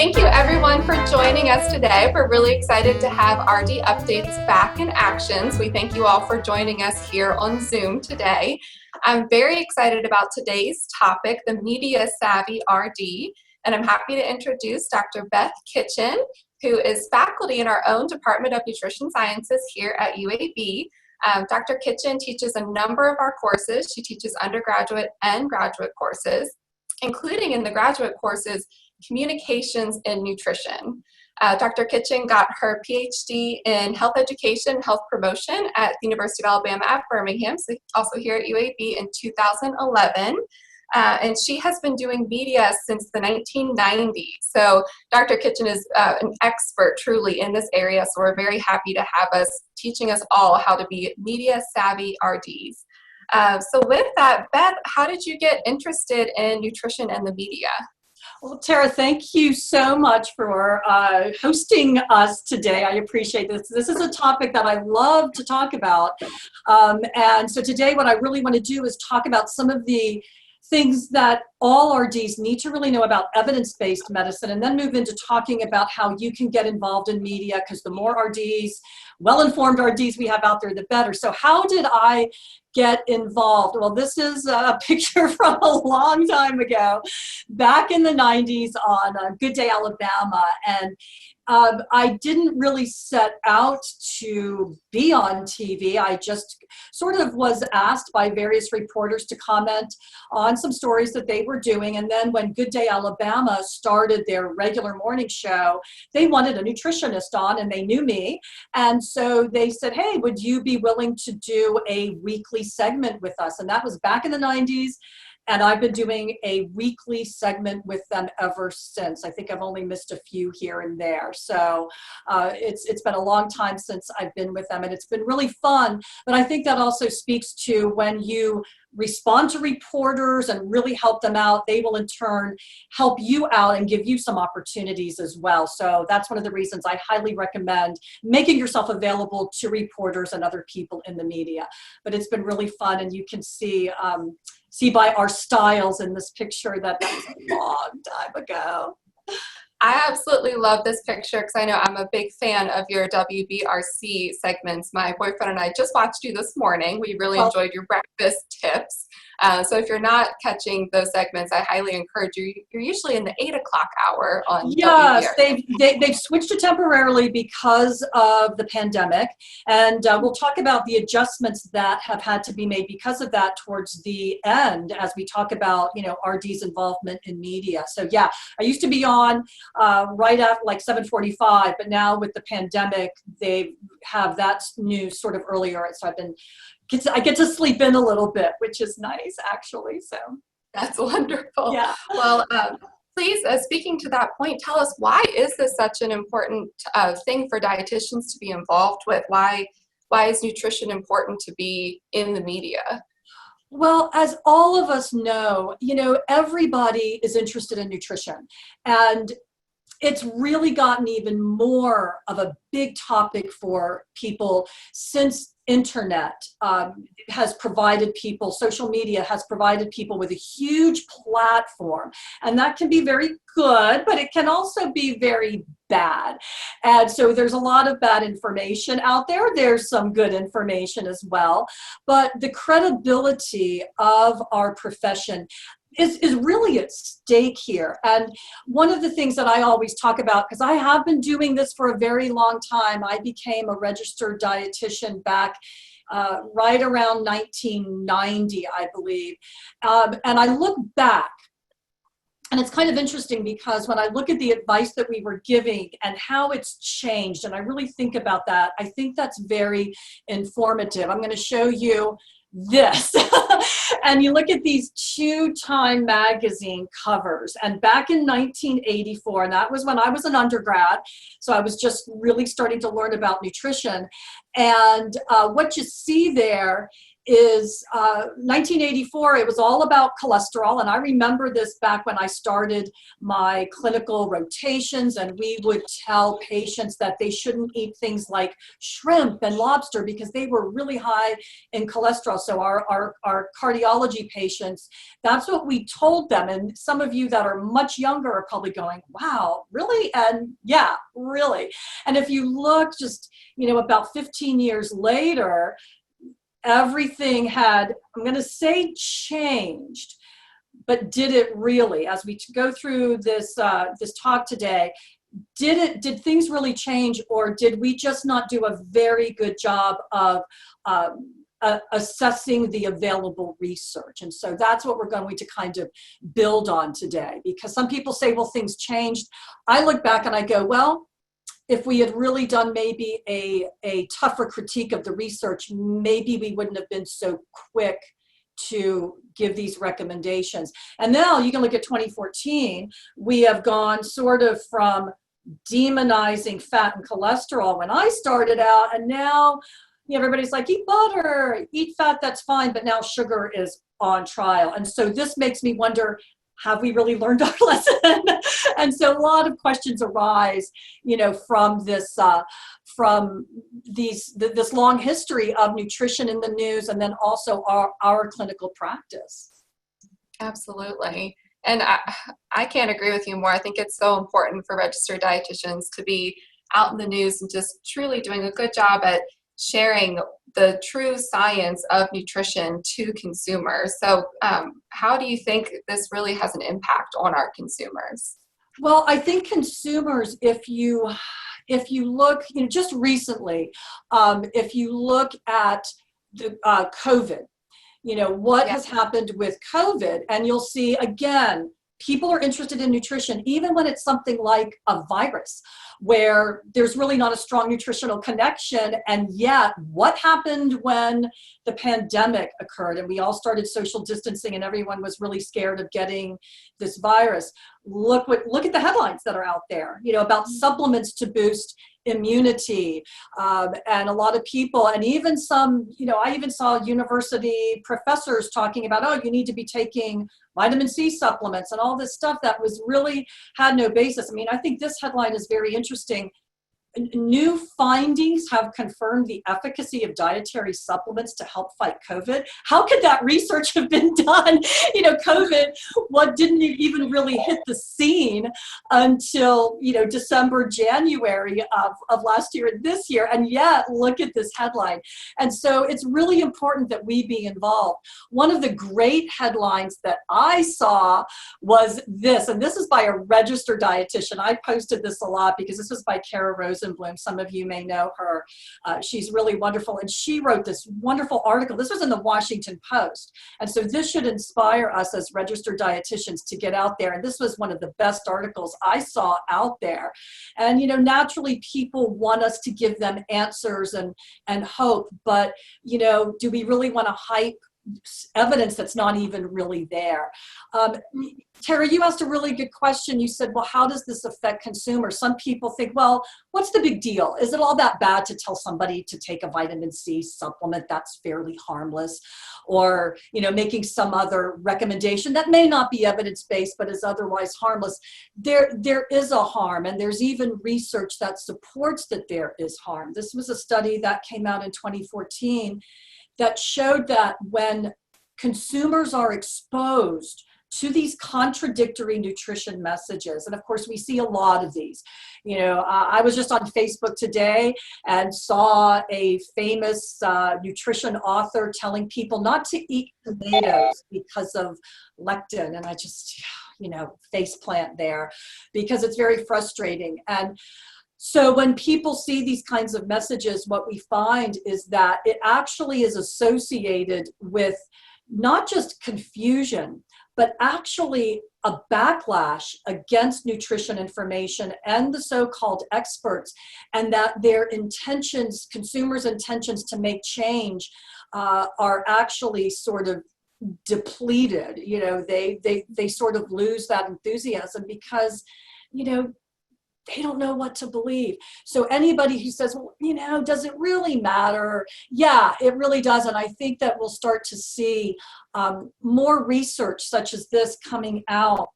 thank you everyone for joining us today. We're really excited to have RD Updates back in action. So we thank you all for joining us here on Zoom today. I'm very excited about today's topic, the Media Savvy RD, and I'm happy to introduce Dr. Beth Kitchin, who is faculty in our own Department of Nutrition Sciences here at UAB. Dr. Kitchin teaches a number of our courses. She teaches undergraduate and graduate courses, including in the graduate courses, communications in nutrition. Dr. Kitchin got her PhD in health education, health promotion at the University of Alabama at Birmingham, so also here at UAB in 2011. And she has been doing media since the 1990s. So Dr. Kitchin is an expert truly in this area, so we're very happy to have us teaching us all how to be media savvy RDs. So with that, Beth, how did you get interested in nutrition and the media? Well, Tara, thank you so much for hosting us today. I appreciate this. This is a topic that I love to talk about. And so today what I really want to do is talk about some of the things that all RDs need to really know about evidence-based medicine, and then move into talking about how you can get involved in media, because the more RDs, well-informed RDs we have out there, the better. So how did I get involved? Well, this is a picture from a long time ago, back in the 90s on Good Day, Alabama. And I didn't really set out to be on TV. I just sort of was asked by various reporters to comment on some stories that they were doing. And then when Good Day, Alabama started their regular morning show, they wanted a nutritionist on, and they knew me. And so they said, hey, would you be willing to do a weekly segment with us? And that was back in the 90s. And I've been doing a weekly segment with them ever since. I think I've only missed a few here and there. So it's been a long time since I've been with them, and it's been really fun. But I think that also speaks to when you respond to reporters and really help them out, they will in turn help you out and give you some opportunities as well. So that's one of the reasons I highly recommend making yourself available to reporters and other people in the media. But it's been really fun, and you can see by our styles in this picture that was a long time ago. I absolutely love this picture because I know I'm a big fan of your WBRC segments. My boyfriend and I just watched you this morning. We really enjoyed your breakfast tips. So if you're not catching those segments, I highly encourage you. You're usually in the 8 o'clock hour on Yes, WBRC. they've switched it temporarily because of the pandemic. And we'll talk about the adjustments that have had to be made because of that towards the end as we talk about, RD's involvement in media. So yeah, I used to be on right after like 7:45, but now with the pandemic, they have that new sort of earlier. So I get to sleep in a little bit, which is nice actually. So that's wonderful. Yeah. Well, please, speaking to that point, tell us, why is this such an important thing for dietitians to be involved with? Why is nutrition important to be in the media? Well, as all of us know, everybody is interested in nutrition, and it's really gotten even more of a big topic for people since internet has provided people, social media has provided people with a huge platform. And that can be very good, but it can also be very bad. And so there's a lot of bad information out there. There's some good information as well. But the credibility of our profession is really at stake here. And one of the things that I always talk about, because I have been doing this for a very long time, I became a registered dietitian back right around 1990, I believe. And I look back, and it's kind of interesting because when I look at the advice that we were giving and how it's changed, and I really think about that, I think that's very informative. I'm going to show you this. And you look at these two Time magazine covers, and back in 1984, and that was when I was an undergrad, so I was just really starting to learn about nutrition. And what you see there is 1984. It was all about cholesterol. And I remember this back when I started my clinical rotations, and we would tell patients that they shouldn't eat things like shrimp and lobster because they were really high in cholesterol. So our cardiology patients, that's what we told them. And some of you that are much younger are probably going, wow, really? And yeah, really. And if you look just, about 15 years later, everything had, I'm going to say, changed, but did it really? As we go through this this talk today, did things really change, or did we just not do a very good job of assessing the available research? And so that's what we're going to kind of build on today, because some people say, well, things changed. I look back and I go, well, if we had really done maybe a tougher critique of the research, maybe we wouldn't have been so quick to give these recommendations. And now you can look at 2014, we have gone sort of from demonizing fat and cholesterol when I started out, and now everybody's like, eat butter, eat fat, that's fine, but now sugar is on trial. And so this makes me wonder, have we really learned our lesson? And so a lot of questions arise, from this, this long history of nutrition in the news, and then also our clinical practice. Absolutely. And I can't agree with you more. I think it's so important for registered dietitians to be out in the news and just truly doing a good job at sharing the true science of nutrition to consumers. So how do you think this really has an impact on our consumers? Well, I think consumers, if you look, just recently, if you look at the COVID, what has happened with COVID, and you'll see, again, people are interested in nutrition, even when it's something like a virus, where there's really not a strong nutritional connection. And yet, what happened when the pandemic occurred and we all started social distancing and everyone was really scared of getting this virus? Look at the headlines that are out there, about supplements to boost immunity, and a lot of people, and even some, I even saw university professors talking about, oh, you need to be taking vitamin C supplements and all this stuff that was really had no basis. I mean, I think this headline is very interesting. New findings have confirmed the efficacy of dietary supplements to help fight COVID. How could that research have been done? COVID, didn't even really hit the scene until, December, January of last year and this year. And yet, look at this headline. And so it's really important that we be involved. One of the great headlines that I saw was this, and this is by a registered dietitian. I posted this a lot because this was by Kara Rosenblum. Some of you may know her. She's really wonderful. And she wrote this wonderful article. This was in the Washington Post. And so this should inspire us as registered dietitians to get out there. And this was one of the best articles I saw out there. And, naturally people want us to give them answers and hope. But, do we really want to hype evidence that's not even really there? Tara, you asked a really good question. You said, well, how does this affect consumers? Some people think, well, what's the big deal? Is it all that bad to tell somebody to take a vitamin C supplement that's fairly harmless? Or, making some other recommendation that may not be evidence-based, but is otherwise harmless. There is a harm, and there's even research that supports that there is harm. This was a study that came out in 2014 that showed that when consumers are exposed to these contradictory nutrition messages, and of course we see a lot of these. I was just on Facebook today and saw a famous nutrition author telling people not to eat tomatoes because of lectin, and I just, face plant there because it's very frustrating. And so when people see these kinds of messages, what we find is that it actually is associated with not just confusion, but actually a backlash against nutrition information and the so-called experts, and that their intentions, consumers' intentions to make change are actually sort of depleted. They sort of lose that enthusiasm because, they don't know what to believe. So anybody who says, well, does it really matter? Yeah, it really does. And I think that we'll start to see more research such as this coming out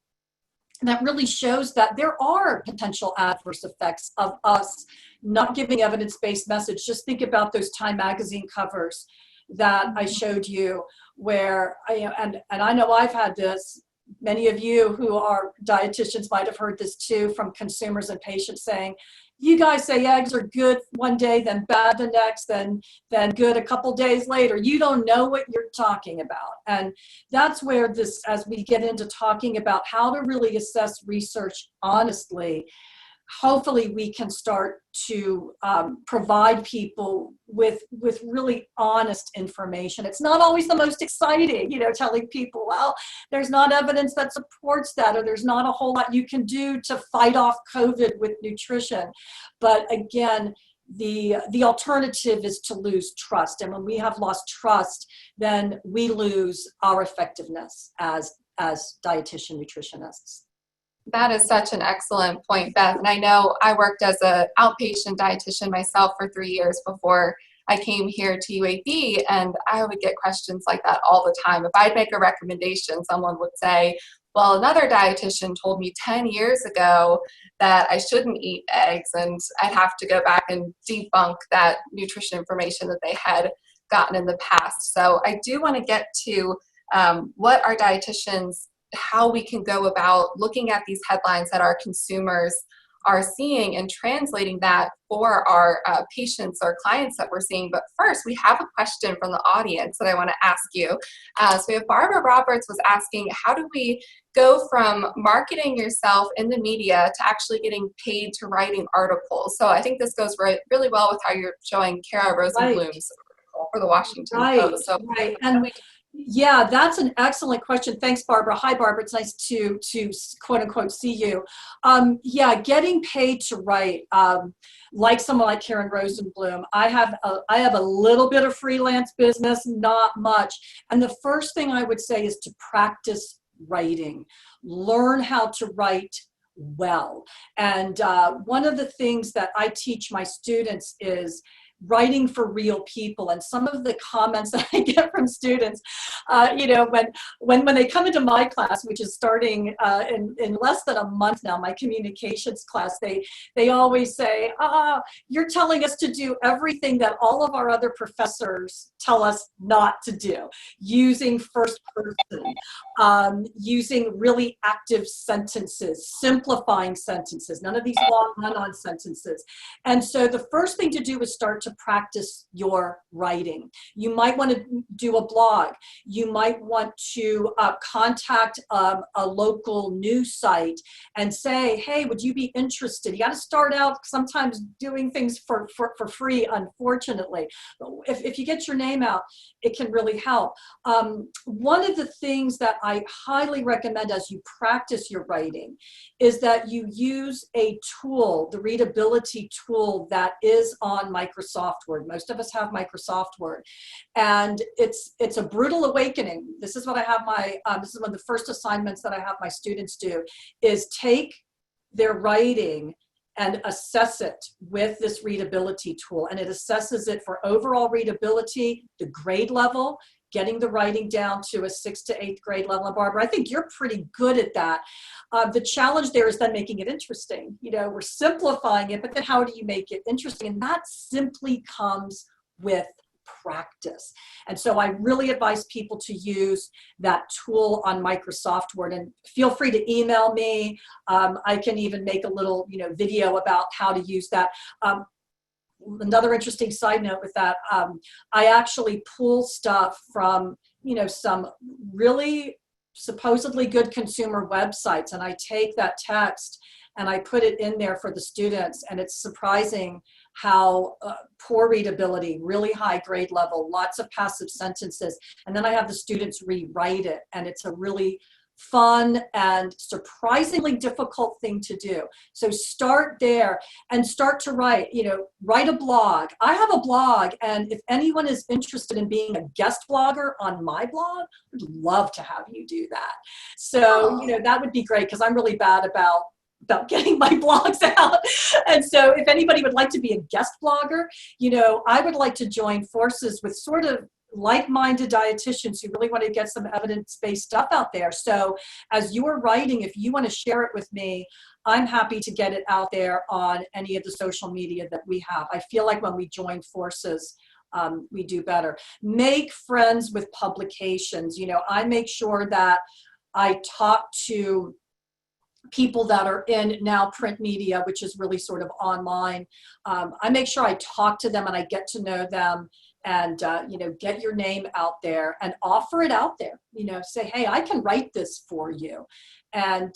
that really shows that there are potential adverse effects of us not giving evidence-based message. Just think about those Time magazine covers that I showed you, where and I know I've had this. Many of you who are dietitians might have heard this too, from consumers and patients saying, you guys say eggs are good one day, then bad the next, then good a couple days later. You don't know what you're talking about. And that's where this, as we get into talking about how to really assess research honestly, hopefully we can start to provide people with really honest information. It's not always the most exciting, telling people, well, there's not evidence that supports that, or there's not a whole lot you can do to fight off COVID with nutrition. But again, the alternative is to lose trust. And when we have lost trust, then we lose our effectiveness as dietitian nutritionists. That is such an excellent point, Beth. And I know I worked as an outpatient dietitian myself for 3 years before I came here to UAB, and I would get questions like that all the time. If I'd make a recommendation, someone would say, well, another dietitian told me 10 years ago that I shouldn't eat eggs, and I'd have to go back and debunk that nutrition information that they had gotten in the past. So I do want to get to what our dietitians, how we can go about looking at these headlines that our consumers are seeing and translating that for our patients or clients that we're seeing. But first, we have a question from the audience that I want to ask you. So we have Barbara Roberts was asking, how do we go from marketing yourself in the media to actually getting paid to writing articles? So I think this goes really well with how you're showing Kara Rosenblum's article for the Washington Post. So right. And yeah, that's an excellent question. Thanks, Barbara. Hi, Barbara. It's nice to quote unquote see you. Yeah, getting paid to write, like someone like Karen Rosenblum. I have a little bit of freelance business, not much. And the first thing I would say is to practice writing. Learn how to write well. And one of the things that I teach my students is writing for real people. And some of the comments that I get from students, when they come into my class, which is starting in less than a month now, my communications class, they always say, you're telling us to do everything that all of our other professors tell us not to do, using first person, using really active sentences, simplifying sentences, none of these long run-on sentences. And so the first thing to do is start to practice your writing. You might want to do a blog. You might want to contact a local news site and say, hey, would you be interested? You got to start out sometimes doing things for free, unfortunately. But if you get your name out, it can really help. One of the things that I highly recommend as you practice your writing is that you use a tool, the readability tool that is on Microsoft Word. Most of us have Microsoft Word, and it's a brutal awakening. This is what I have this is one of the first assignments that I have my students do, is take their writing and assess it with this readability tool. And it assesses it for overall readability, the grade level, getting the writing down to a 6th to 8th grade level. And Barbara, I think you're pretty good at that. The challenge there is then making it interesting. We're simplifying it, but then how do you make it interesting? And that simply comes with practice. And so I really advise people to use that tool on Microsoft Word, and feel free to email me. I can even make a little, video about how to use that. Another interesting side note with that, I actually pull stuff from, some really supposedly good consumer websites, and I take that text and I put it in there for the students, and it's surprising how poor readability, really high grade level, lots of passive sentences, and then I have the students rewrite it, and it's a really fun and surprisingly difficult thing to do. So start there and start to write, write a blog. I have a blog, and if anyone is interested in being a guest blogger on my blog, I'd love to have you do that. So, that would be great, because I'm really bad about about getting my blogs out. And so if anybody would like to be a guest blogger, I would like to join forces with sort of like-minded dietitians who really want to get some evidence-based stuff out there. So as you are writing, if you want to share it with me, I'm happy to get it out there on any of the social media that we have. I feel like when we join forces, we do better. Make friends with publications. I make sure that I talk to people that are in now print media, which is really sort of online. I make sure I talk to them and I get to know them, and get your name out there and offer it out there. Say, hey, I can write this for you, and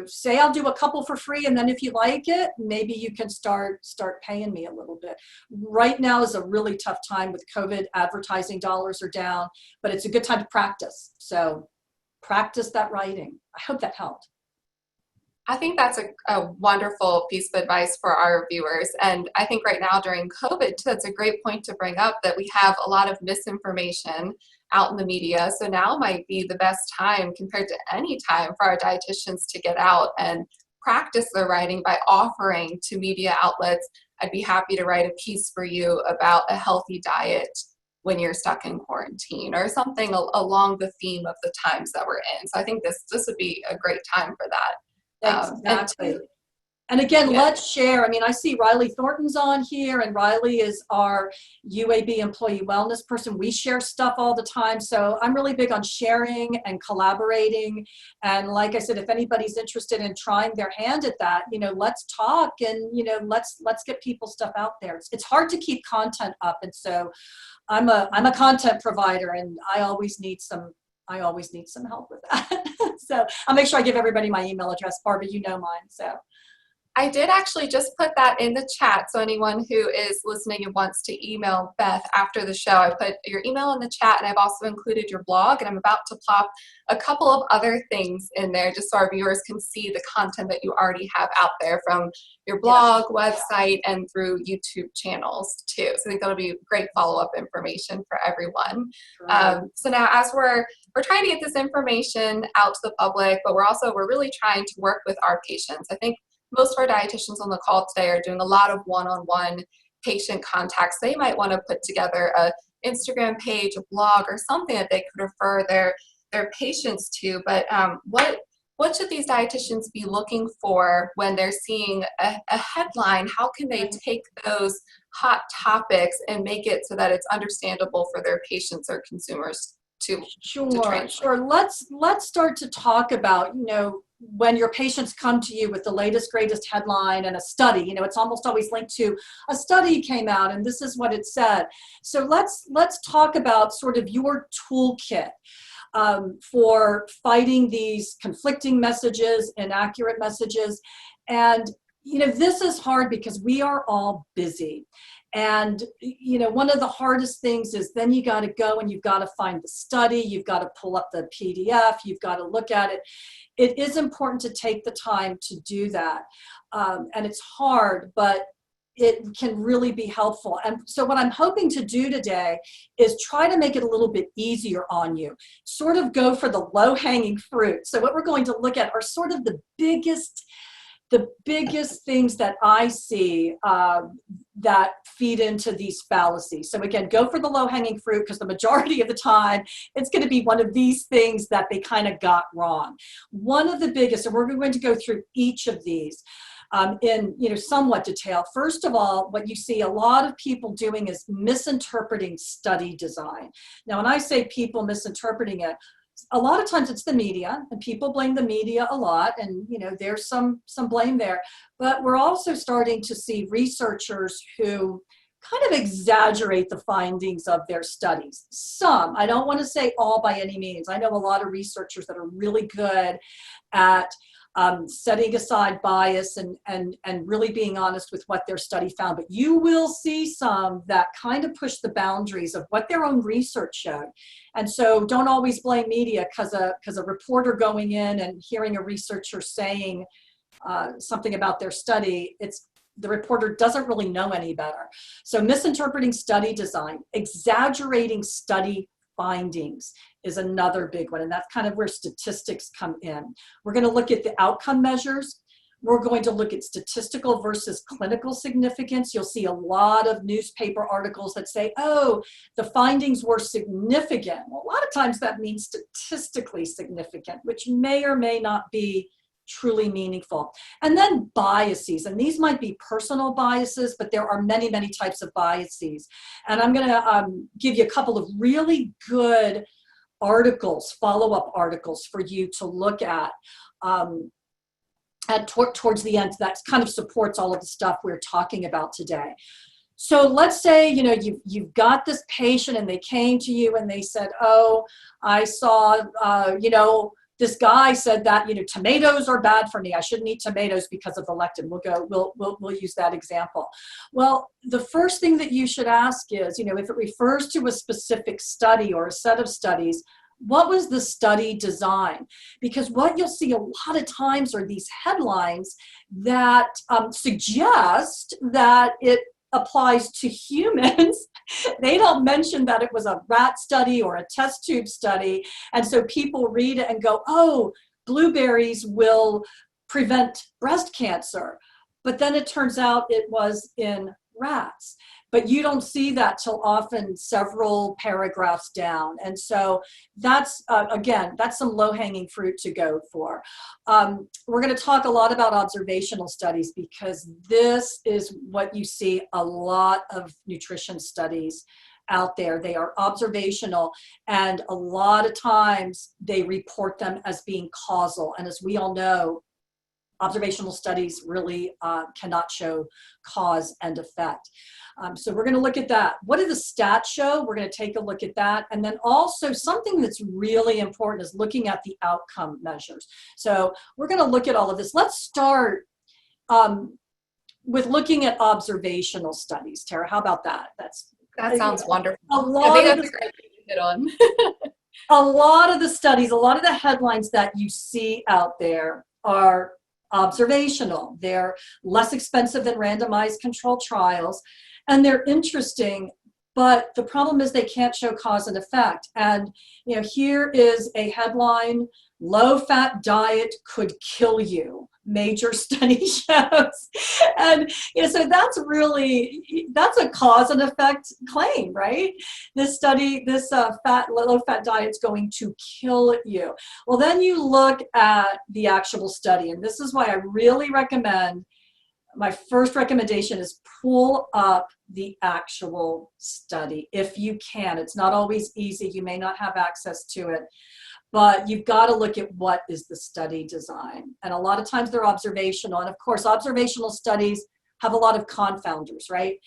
say I'll do a couple for free, and then if you like it, maybe you can start paying me a little bit. Right now is a really tough time with COVID. Advertising dollars are down, but it's a good time to practice. So practice that writing. I hope that helped. I think that's a wonderful piece of advice for our viewers. And I think right now during COVID, that's a great point to bring up, that we have a lot of misinformation out in the media. So now might be the best time compared to any time for our dietitians to get out and practice their writing by offering to media outlets, I'd be happy to write a piece for you about a healthy diet when you're stuck in quarantine, or something along the theme of the times that we're in. So I think this would be a great time for that. Exactly. And again, let's share. I mean, I see Riley Thornton's on here, and Riley is our UAB employee wellness person. We share stuff all the time. So I'm really big on sharing and collaborating. And like I said, if anybody's interested in trying their hand at that, let's talk, and, let's get people's stuff out there. It's hard to keep content up. And so I'm a content provider, and I always need some help with that. So I'll make sure I give everybody my email address. Barbara, mine. So I did actually just put that in the chat. So anyone who is listening and wants to email Beth after the show, I put your email in the chat, and I've also included your blog, and I'm about to plop a couple of other things in there just so our viewers can see the content that you already have out there from your blog, website, and through YouTube channels too. So I think that'll be great follow-up information for everyone. So now as we're trying to get this information out to the public, but we're really trying to work with our patients. I think most of our dietitians on the call today are doing a lot of one-on-one patient contacts. They might want to put together an Instagram page, a blog, or something that they could refer their patients to. But what should these dietitians be looking for when they're seeing a headline? How can they take those hot topics and make it so that it's understandable for their patients or consumers to translate? Sure. Let's start to talk about, when your patients come to you with the latest, greatest headline and a study. It's almost always linked to a study came out and this is what it said. So let's talk about sort of your toolkit for fighting these conflicting messages, inaccurate messages. And, this is hard because we are all busy. And, one of the hardest things is then you got to go and you've got to find the study, you've got to pull up the PDF, you've got to look at it. It is important to take the time to do that. And it's hard, but it can really be helpful. And so what I'm hoping to do today is try to make it a little bit easier on you, sort of go for the low-hanging fruit. So what we're going to look at are sort of the biggest things that I see that feed into these fallacies. So again, go for the low-hanging fruit, because the majority of the time, it's going to be one of these things that they kind of got wrong. One of the biggest, and we're going to go through each of these in somewhat detail. First of all, what you see a lot of people doing is misinterpreting study design. Now, when I say people misinterpreting it, a lot of times it's the media, and people blame the media a lot, and there's some blame there. But we're also starting to see researchers who kind of exaggerate the findings of their studies. Some, I don't want to say all by any means. I know a lot of researchers that are really good at setting aside bias and really being honest with what their study found. But you will see some that kind of push the boundaries of what their own research showed. And so don't always blame media because a reporter going in and hearing a researcher saying something about their study, the reporter doesn't really know any better. So misinterpreting study design, exaggerating study findings is another big one, and that's kind of where statistics come in. We're going to look at the outcome measures. We're going to look at statistical versus clinical significance. You'll see a lot of newspaper articles that say, oh, the findings were significant. Well, a lot of times that means statistically significant, which may or may not be truly meaningful. And then biases, and these might be personal biases, but there are many, many types of biases. And I'm going to give you a couple of really good articles, follow-up articles for you to look at. Towards the end, that kind of supports all of the stuff we're talking about today. So let's say, you know, you've got this patient and they came to you and they said, oh, I saw, you know, this guy said that, you know, tomatoes are bad for me. I shouldn't eat tomatoes because of the lectin. We'll use that example. Well, the first thing that you should ask is, you know, if it refers to a specific study or a set of studies, what was the study design? Because what you'll see a lot of times are these headlines that suggest that it applies to humans. They don't mention that it was a rat study or a test tube study. And so people read it and go, oh, blueberries will prevent breast cancer. But then it turns out it was in rats. But you don't see that till often several paragraphs down. And so that's, again, that's some low-hanging fruit to go for. We're going to talk a lot about observational studies because this is what you see a lot of nutrition studies out there. They are observational, and a lot of times they report them as being causal. And as we all know, observational studies really cannot show cause and effect. So we're going to look at that. What do the stats show? We're going to take a look at that. And then also something that's really important is looking at the outcome measures. So we're going to look at all of this. Let's start with looking at observational studies. Tara, how about that? That sounds wonderful. I think that's a great thing to hit on. A lot of the studies, a lot of the headlines that you see out there are observational. They're less expensive than randomized controlled trials, and they're interesting, but the problem is they can't show cause and effect. And you know, here is a headline: low-fat diet could kill you, major study shows. And you know, so that's a cause and effect claim, right? This study, this low-fat diet's going to kill you. Well, then you look at the actual study, and this is why I really recommend, my first recommendation is pull up the actual study if you can. It's not always easy. You may not have access to it. But you've got to look at what is the study design. And a lot of times they're observational. And of course, observational studies have a lot of confounders, right?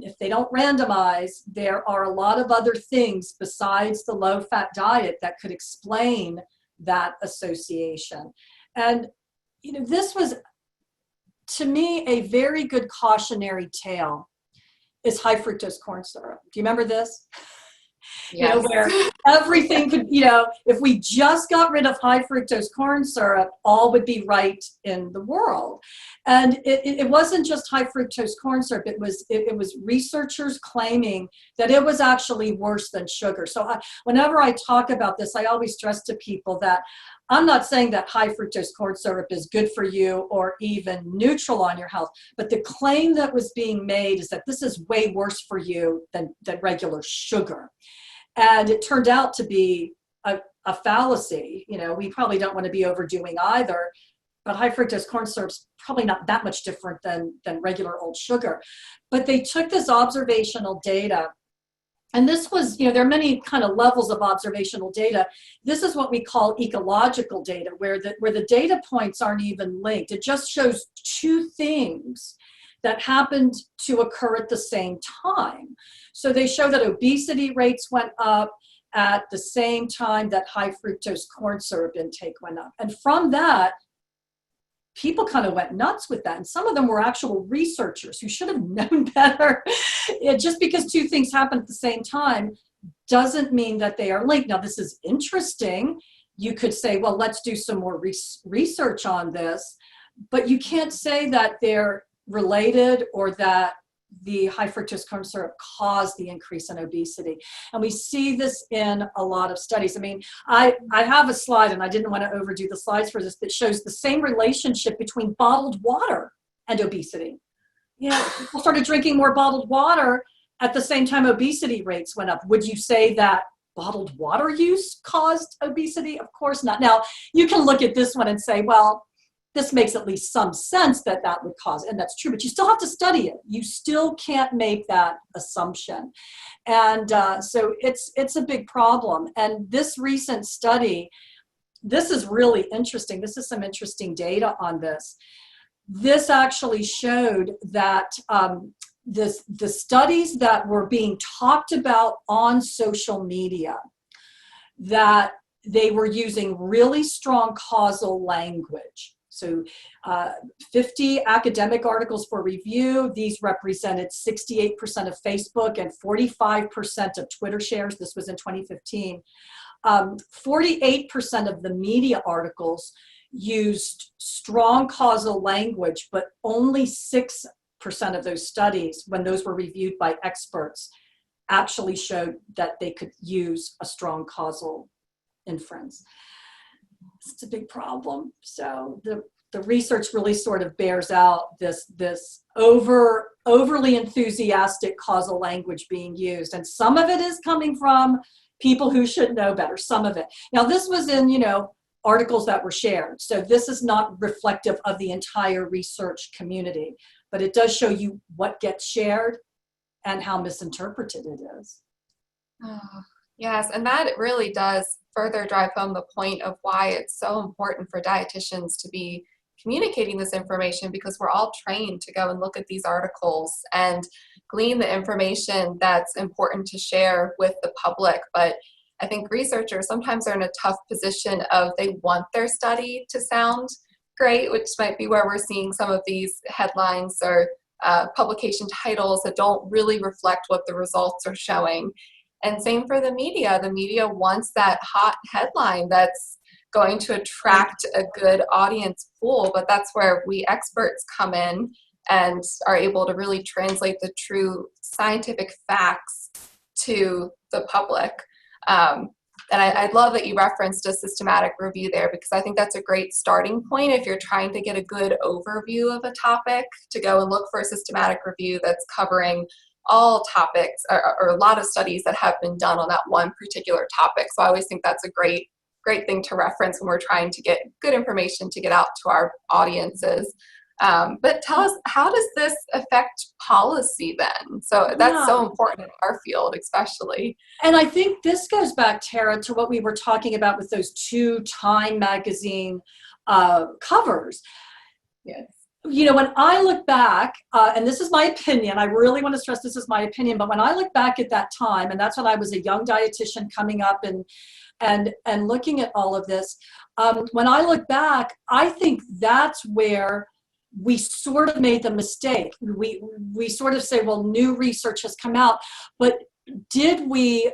If they don't randomize, there are a lot of other things besides the low-fat diet that could explain that association. And you know, this was, to me, a very good cautionary tale is high fructose corn syrup. Do you remember this? Yes. You know, where everything could, you know, if we just got rid of high fructose corn syrup, all would be right in the world. And it wasn't just high fructose corn syrup. It was researchers claiming that it was actually worse than sugar. So whenever I talk about this, I always stress to people that I'm not saying that high fructose corn syrup is good for you or even neutral on your health, but the claim that was being made is that this is way worse for you than regular sugar. And it turned out to be a fallacy. You know, we probably don't want to be overdoing either, but high fructose corn syrup's probably not that much different than regular old sugar. But they took this observational data. And this was, you know, there are many kind of levels of observational data. This is what we call ecological data, where the data points aren't even linked. It just shows two things that happened to occur at the same time. So they show that obesity rates went up at the same time that high fructose corn syrup intake went up. And from that, people kind of went nuts with that. And some of them were actual researchers who should have known better. Just because two things happen at the same time doesn't mean that they are linked. Now, this is interesting. You could say, well, let's do some more research on this. But you can't say that they're related or that the high fructose corn syrup caused the increase in obesity. And we see this in a lot of studies. I mean, I have a slide, and I didn't want to overdo the slides for this, that shows the same relationship between bottled water and obesity. You know, people started drinking more bottled water at the same time obesity rates went up. Would you say that bottled water use caused obesity? Of course not. Now, you can look at this one and say, well, this makes at least some sense that that would cause, and that's true, but you still have to study it. You still can't make that assumption. And so it's a big problem. And this recent study, this is really interesting. This is some interesting data on this. This actually showed that the studies that were being talked about on social media, that they were using really strong causal language. So 50 academic articles for review. These represented 68% of Facebook and 45% of Twitter shares. This was in 2015. 48% of the media articles used strong causal language, but only 6% of those studies, when those were reviewed by experts, actually showed that they could use a strong causal inference. It's a big problem. So the research really sort of bears out this overly enthusiastic causal language being used. And some of it is coming from people who should know better, some of it. Now, this was in, you know, articles that were shared. So this is not reflective of the entire research community, but it does show you what gets shared and how misinterpreted it is. Oh, yes, and that really does further drive home the point of why it's so important for dietitians to be communicating this information, because we're all trained to go and look at these articles and glean the information that's important to share with the public. But I think researchers sometimes are in a tough position of they want their study to sound great, which might be where we're seeing some of these headlines or publication titles that don't really reflect what the results are showing. And same for the media. The media wants that hot headline that's going to attract a good audience pool, but that's where we experts come in and are able to really translate the true scientific facts to the public. And I love that you referenced a systematic review there, because I think that's a great starting point if you're trying to get a good overview of a topic, to go and look for a systematic review that's covering all topics or a lot of studies that have been done on that one particular topic. So I always think that's a great thing to reference when we're trying to get good information to get out to our audiences. But tell us, how does this affect policy then? So that's so important in our field, especially. And I think this goes back, Tara, to what we were talking about with those 2 Time magazine covers. Yes. You know, when I look back, and this is my opinion, I really want to stress this is my opinion, but when I look back at that time, and that's when I was a young dietitian coming up and looking at all of this, when I look back, I think that's where we sort of made the mistake. We sort of say, well, new research has come out, but did we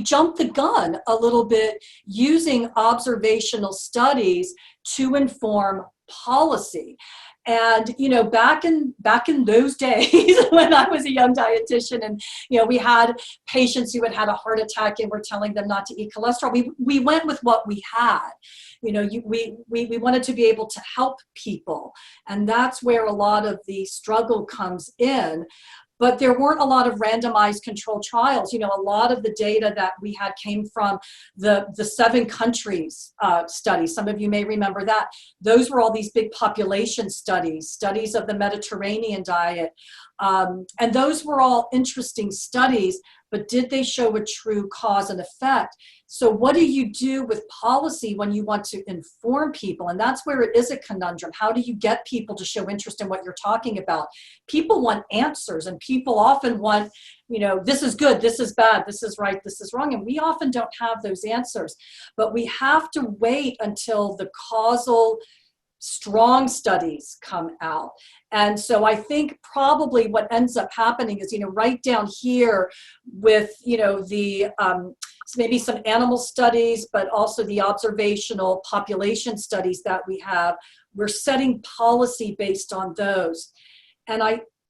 jump the gun a little bit using observational studies to inform policy? And, you know, back in those days when I was a young dietitian, and, you know, we had patients who had had a heart attack and we're telling them not to eat cholesterol, we went with what we had. You know, we wanted to be able to help people. And that's where a lot of the struggle comes in. But there weren't a lot of randomized controlled trials. You know, a lot of the data that we had came from the 7 countries study. Some of you may remember that. Those were all these big population studies of the Mediterranean diet. And those were all interesting studies, but did they show a true cause and effect? So what do you do with policy when you want to inform people? And that's where it is a conundrum. How do you get people to show interest in what you're talking about? People want answers, and people often want, you know, this is good, this is bad, this is right, this is wrong. And we often don't have those answers, but we have to wait until the causal strong studies come out. And so I think probably what ends up happening is, you know, right down here with, you know, the maybe some animal studies, but also the observational population studies that we have, we're setting policy based on those. And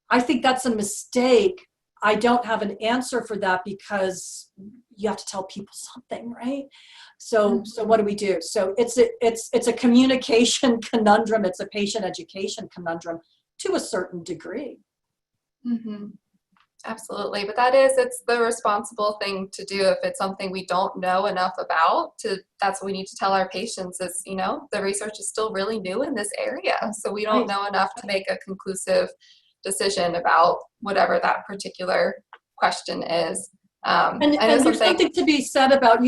I think that's a mistake. I don't have an answer for that because you have to tell people something, right? So what do we do? So it's a communication conundrum. It's a patient education conundrum to a certain degree. Mm-hmm. Absolutely. But it's the responsible thing to do if it's something we don't know enough about. That's what we need to tell our patients is, the research is still really new in this area. So we don't know enough to make a conclusive decision about whatever that particular question is. And there's something to be said about,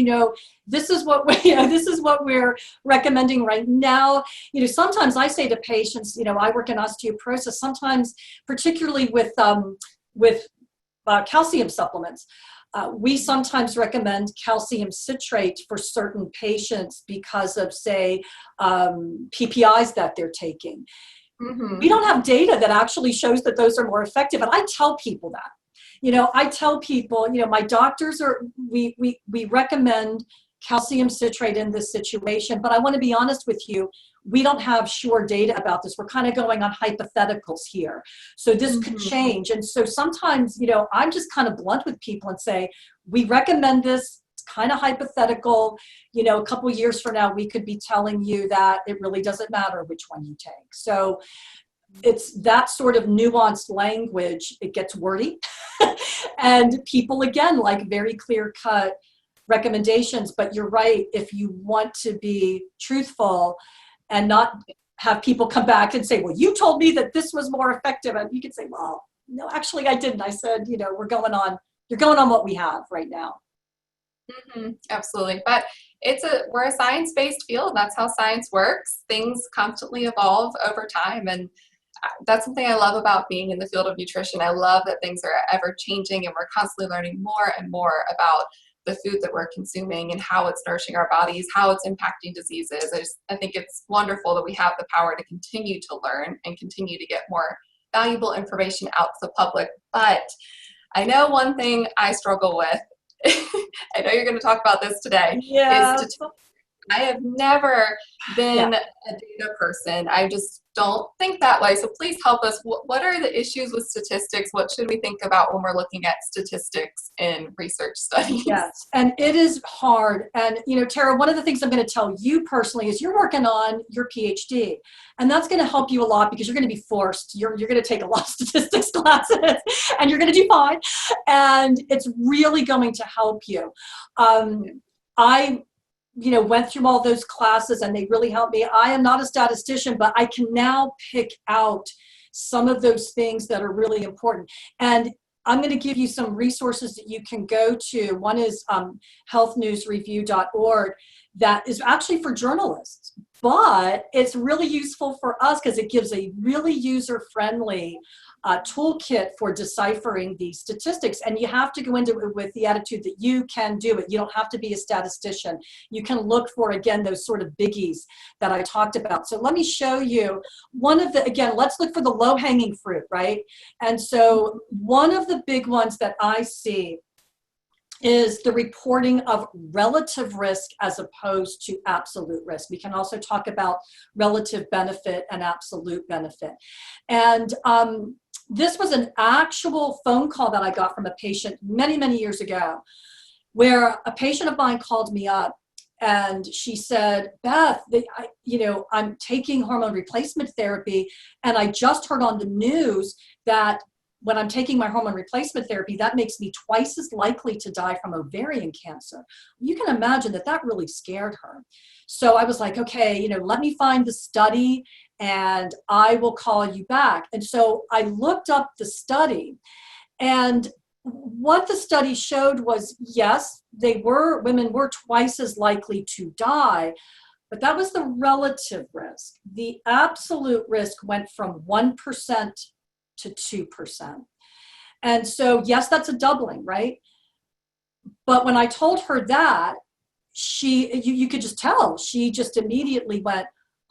this is what this is what we're recommending right now. Sometimes I say to patients, I work in osteoporosis, sometimes particularly with calcium supplements. We sometimes recommend calcium citrate for certain patients because of, say, PPIs that they're taking. Mm-hmm. We don't have data that actually shows that those are more effective. And I tell people that. I tell people, my doctors we recommend calcium citrate in this situation, but I want to be honest with you, we don't have sure data about this. We're kind of going on hypotheticals here. So this could change. And so sometimes, I'm just kind of blunt with people and say, we recommend this. It's kind of hypothetical. A couple years from now, we could be telling you that it really doesn't matter which one you take. So it's that sort of nuanced language. It gets wordy. And people, again, like very clear-cut recommendations. But you're right, if you want to be truthful and not have people come back and say, well, you told me that this was more effective. And you can say, well, no, actually I didn't. I said, you're going on what we have right now. Mm-hmm. Absolutely. But we're a science-based field. That's how science works. Things constantly evolve over time. And that's something I love about being in the field of nutrition. I love that things are ever changing and we're constantly learning more and more about the food that we're consuming and how it's nourishing our bodies, how it's impacting diseases. I think it's wonderful that we have the power to continue to learn and continue to get more valuable information out to the public. But I know one thing I struggle with, I know you're going to talk about this today, is I have never been a data person. I just don't think that way. So please help us. What are the issues with statistics? What should we think about when we're looking at statistics in research studies? Yes, and it is hard. And, Tara, one of the things I'm going to tell you personally is you're working on your PhD. And that's going to help you a lot because you're going to be forced. You're going to take a lot of statistics classes and you're going to do fine. And it's really going to help you. I went through all those classes and they really helped me. I am not a statistician, but I can now pick out some of those things that are really important. And I'm going to give you some resources that you can go to. One is healthnewsreview.org that is actually for journalists, but it's really useful for us because it gives a really user-friendly toolkit for deciphering these statistics. And you have to go into it with the attitude that you can do it. You don't have to be a statistician. You can look for, again, those sort of biggies that I talked about. So let me show you again, let's look for the low-hanging fruit, right? And so one of the big ones that I see is the reporting of relative risk as opposed to absolute risk. We can also talk about relative benefit and absolute benefit. And this was an actual phone call that I got from a patient many, many years ago, where a patient of mine called me up and she said, Beth, I'm taking hormone replacement therapy, and I just heard on the news that when I'm taking my hormone replacement therapy, that makes me twice as likely to die from ovarian cancer. You can imagine that really scared her. So I was like, okay, let me find the study and I will call you back. And so I looked up the study, and what the study showed was, yes, women were twice as likely to die, but that was the relative risk. The absolute risk went from 1% to 2%. And so, yes, that's a doubling, right? But when I told her that, you could just tell, she just immediately went,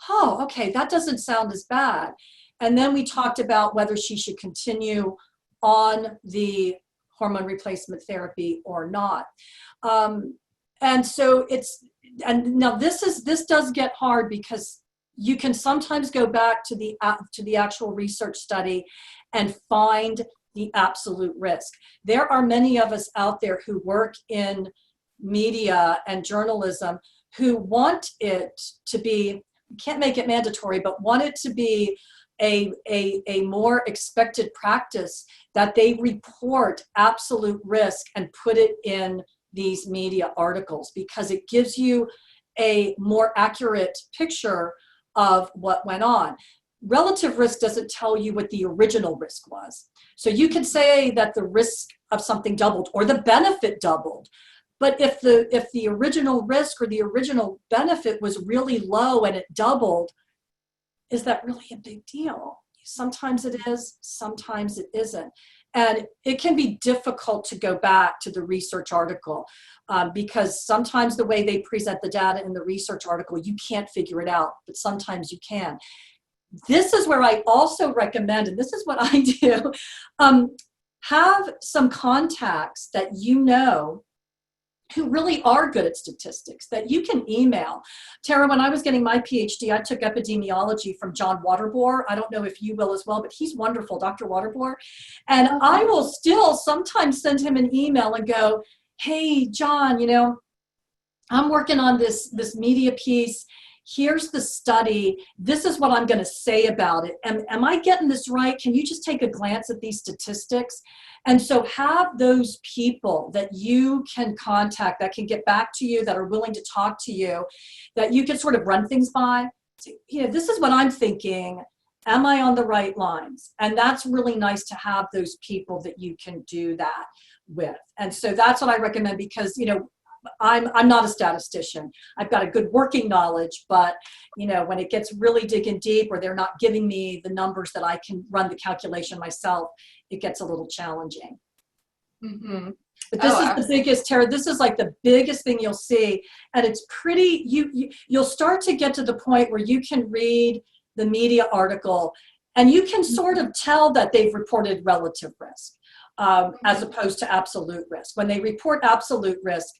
oh, okay, that doesn't sound as bad. And then we talked about whether she should continue on the hormone replacement therapy or not. And so now this does get hard because you can sometimes go back to the actual research study and find the absolute risk. There are many of us out there who work in media and journalism who want it to be, can't make it mandatory, but want it to be a more expected practice that they report absolute risk and put it in these media articles, because it gives you a more accurate picture of what went on. Relative risk doesn't tell you what the original risk was. So you could say that the risk of something doubled or the benefit doubled. But if the original risk or the original benefit was really low and it doubled, is that really a big deal? Sometimes it is, sometimes it isn't. And it can be difficult to go back to the research article because sometimes the way they present the data in the research article, you can't figure it out, but sometimes you can. This is where I also recommend, and this is what I do, have some contacts that you know who really are good at statistics that you can email. Tara, when I was getting my PhD, I took epidemiology from John Waterbohr. I don't know if you will as well, but he's wonderful, Dr. Waterbohr. And I will still sometimes send him an email and go, hey, John, you know, I'm working on this media piece. Here's the study. This is what I'm going to say about it. Am I getting this right? Can you just take a glance at these statistics? And so have those people that you can contact, that can get back to you, that are willing to talk to you, that you can sort of run things by. So, you know, this is what I'm thinking. Am I on the right lines? And that's really nice to have those people that you can do that with. And so that's what I recommend, because, you know, I'm not a statistician. I've got a good working knowledge, but you know, when it gets really digging deep, or they're not giving me the numbers that I can run the calculation myself, it gets a little challenging. Mm-hmm. But this is the biggest, Tara, this is like the biggest thing you'll see. And it's pretty, you'll start to get to the point where you can read the media article and you can sort of tell that they've reported relative risk as opposed to absolute risk. When they report absolute risk,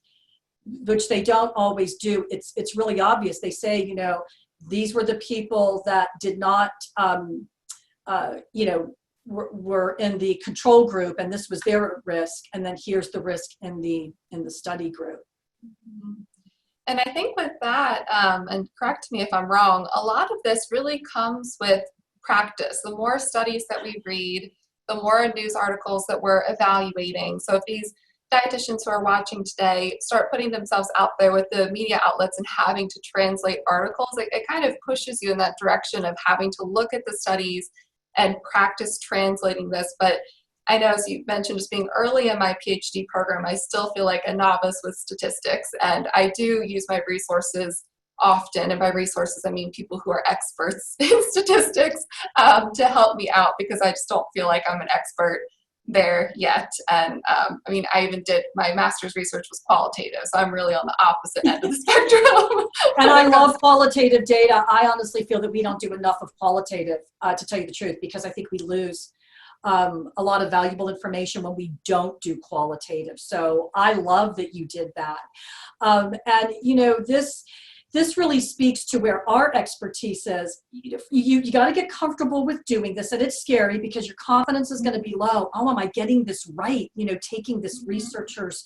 which they don't always do, it's really obvious. They say, you know, these were the people that did not, you know, were in the control group, and this was their risk, and then here's the risk in the study group. And I think with that, and correct me if I'm wrong, a lot of this really comes with practice. The more studies that we read, the more news articles that we're evaluating. So if these dietitians who are watching today start putting themselves out there with the media outlets and having to translate articles, it kind of pushes you in that direction of having to look at the studies and practice translating this. But I know, as you mentioned, just being early in my PhD program, I still feel like a novice with statistics, and I do use my resources often, and by resources I mean people who are experts in statistics, to help me out, because I just don't feel like I'm an expert there yet. And I mean, I even did, my master's research was qualitative, so I'm really on the opposite end of the spectrum. And I love qualitative data. I honestly feel that we don't do enough of qualitative, to tell you the truth, because I think we lose a lot of valuable information when we don't do qualitative. So I love that you did that. And you know, this really speaks to where our expertise is. You got to get comfortable with doing this, and it's scary because your confidence is going to be low. Oh, am I getting this right? You know, taking this researchers,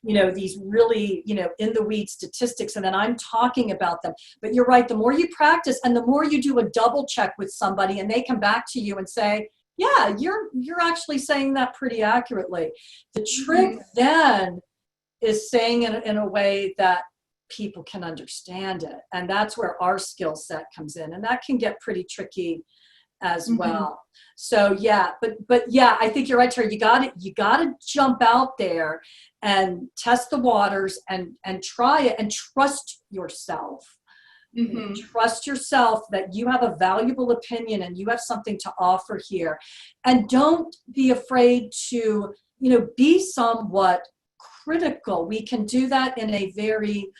you know, these really, you know, in the weeds statistics, and then I'm talking about them. But you're right. The more you practice and the more you do a double check with somebody, and they come back to you and say, yeah, you're actually saying that pretty accurately. The trick then is saying it in a way that people can understand it, and that's where our skill set comes in, and that can get pretty tricky as well. So yeah, but yeah, I think you're right, Terry. You got to jump out there and test the waters and try it, and trust yourself. Trust yourself that you have a valuable opinion and you have something to offer here, and don't be afraid to, you know, be somewhat critical. We can do that in a very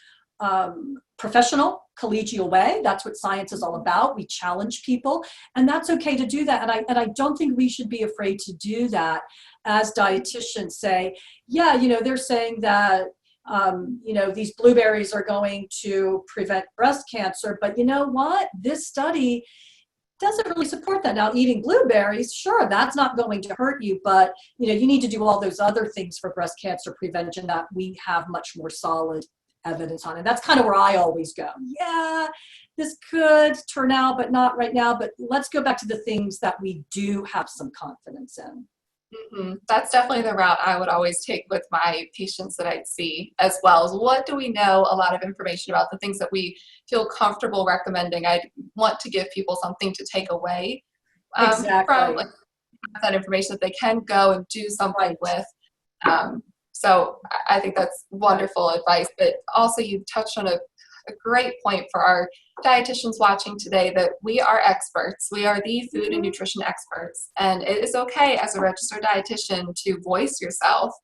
professional, collegial way. That's what science is all about. We challenge people, and that's okay to do that. And I don't think we should be afraid to do that as dietitians. Say, yeah, you know, they're saying that, these blueberries are going to prevent breast cancer. But you know what? This study doesn't really support that. Now, eating blueberries, sure, that's not going to hurt you, but you need to do all those other things for breast cancer prevention that we have much more solid evidence on. And that's kind of where I always go. Yeah, this could turn out, but not right now. But let's go back to the things that we do have some confidence in. That's definitely the route I would always take with my patients that I'd see as well. Is what do we know a lot of information about, the things that we feel comfortable recommending. I want to give people something to take away from that information that they can go and do something with. So I think that's wonderful advice. But also you touched on a great point for our dietitians watching today, that we are experts. We are the food and nutrition experts. And it is okay as a registered dietitian to voice yourself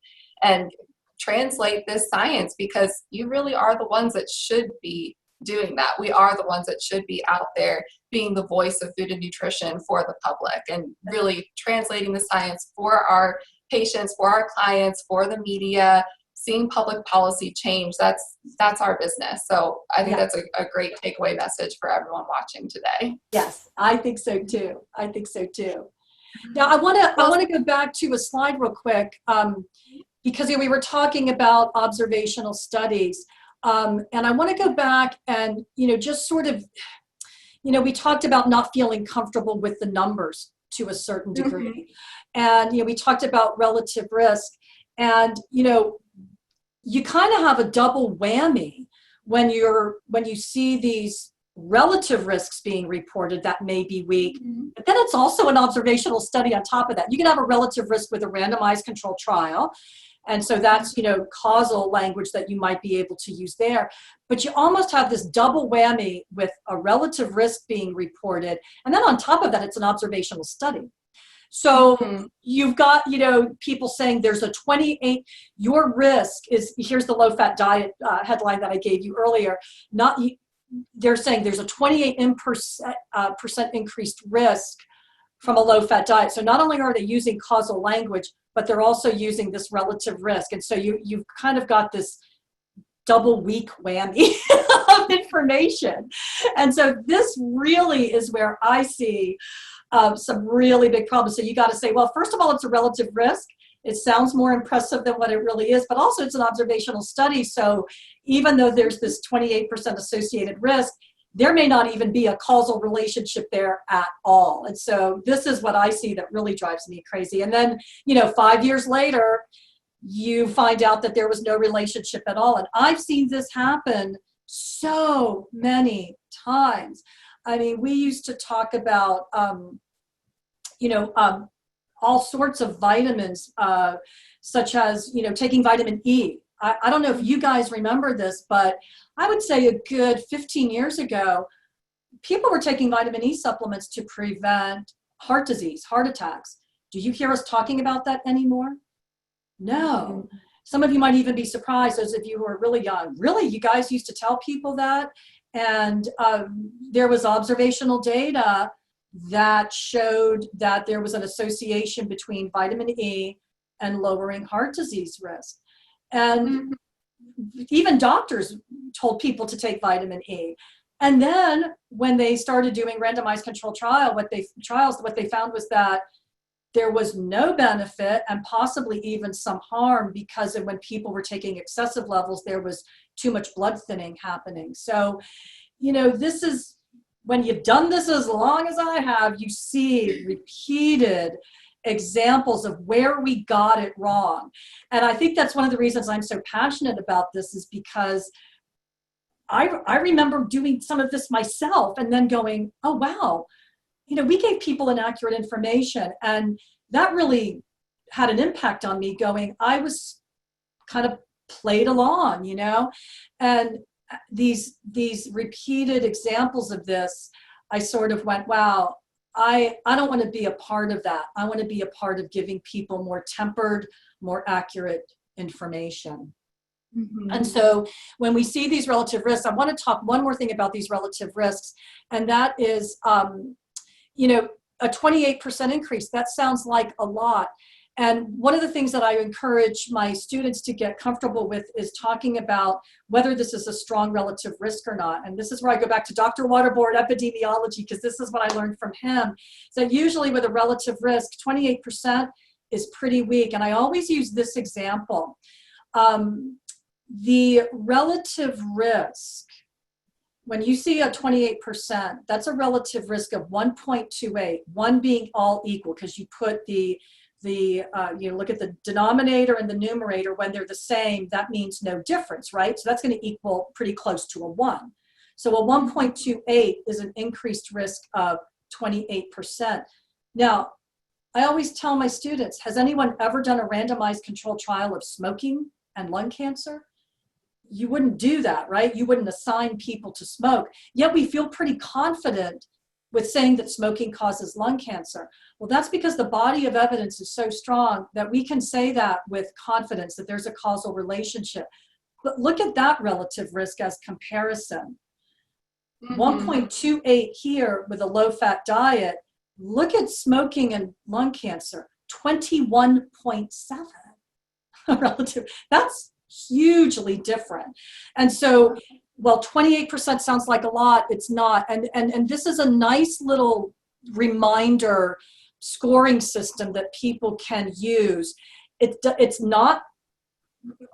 and translate this science, because you really are the ones that should be doing that. We are the ones that should be out there being the voice of food and nutrition for the public and really translating the science for our patients, for our clients, for the media, seeing public policy change. That's our business. So I think that's a great takeaway message for everyone watching today. Yes, I think so too. Now I want to go back to a slide real quick, because we were talking about observational studies, and I want to go back and just sort of, we talked about not feeling comfortable with the numbers to a certain degree, and we talked about relative risk, and you kind of have a double whammy when you see these relative risks being reported that may be weak, but then it's also an observational study on top of that. You can have a relative risk with a randomized controlled trial, and so that's causal language that you might be able to use there, but you almost have this double whammy with a relative risk being reported, and then on top of that it's an observational study. So you've got, people saying there's a 28, your risk is, here's the low-fat diet headline that I gave you earlier, they're saying there's a 28% increased risk from a low-fat diet. So not only are they using causal language, but they're also using this relative risk. And so you've kind of got this double weak whammy of information. And so this really is where I see some really big problems. So you got to say, well, first of all, it's a relative risk. It sounds more impressive than what it really is, but also it's an observational study. So even though there's this 28% associated risk, there may not even be a causal relationship there at all. And so this is what I see that really drives me crazy. And then, 5 years later, you find out that there was no relationship at all. And I've seen this happen so many times. I mean, we used to talk about, all sorts of vitamins, such as, taking vitamin E. I don't know if you guys remember this, but I would say a good 15 years ago, people were taking vitamin E supplements to prevent heart disease, heart attacks. Do you hear us talking about that anymore? No. Some of you might even be surprised, as if you were really young. Really, you guys used to tell people that? And there was observational data that showed that there was an association between vitamin E and lowering heart disease risk. And even doctors told people to take vitamin E. And then when they started doing randomized controlled trials, what they found was that there was no benefit and possibly even some harm, because when people were taking excessive levels, there was too much blood thinning happening. So, this is, when you've done this as long as I have, you see repeated examples of where we got it wrong. And I think that's one of the reasons I'm so passionate about this, is because I remember doing some of this myself and then going, oh, wow, we gave people inaccurate information. And that really had an impact on me, going, I was kind of played along, and these repeated examples of this, I sort of went, wow, I don't want to be a part of that. I want to be a part of giving people more tempered, more accurate information. And so when we see these relative risks, I want to talk one more thing about these relative risks, and that is, a 28% increase. That sounds like a lot. And one of the things that I encourage my students to get comfortable with is talking about whether this is a strong relative risk or not. And this is where I go back to Dr. Waterboard epidemiology, because this is what I learned from him. So usually with a relative risk, 28% is pretty weak. And I always use this example. The relative risk, when you see a 28%, that's a relative risk of 1.28, one being all equal, because you put you look at the denominator and the numerator. When they're the same, that means no difference, right? So that's going to equal pretty close to a 1. So a 1.28 is an increased risk of 28%. Now, I always tell my students, has anyone ever done a randomized controlled trial of smoking and lung cancer? You wouldn't do that, right? You wouldn't assign people to smoke. Yet we feel pretty confident with saying that smoking causes lung cancer. Well, that's because the body of evidence is so strong that we can say that with confidence, that there's a causal relationship. But look at that relative risk as comparison. 1.28 here with a low-fat diet. Look at smoking and lung cancer, 21.7 relative. That's hugely different. And so, well, 28% sounds like a lot. It's not. And this is a nice little reminder scoring system that people can use. It's not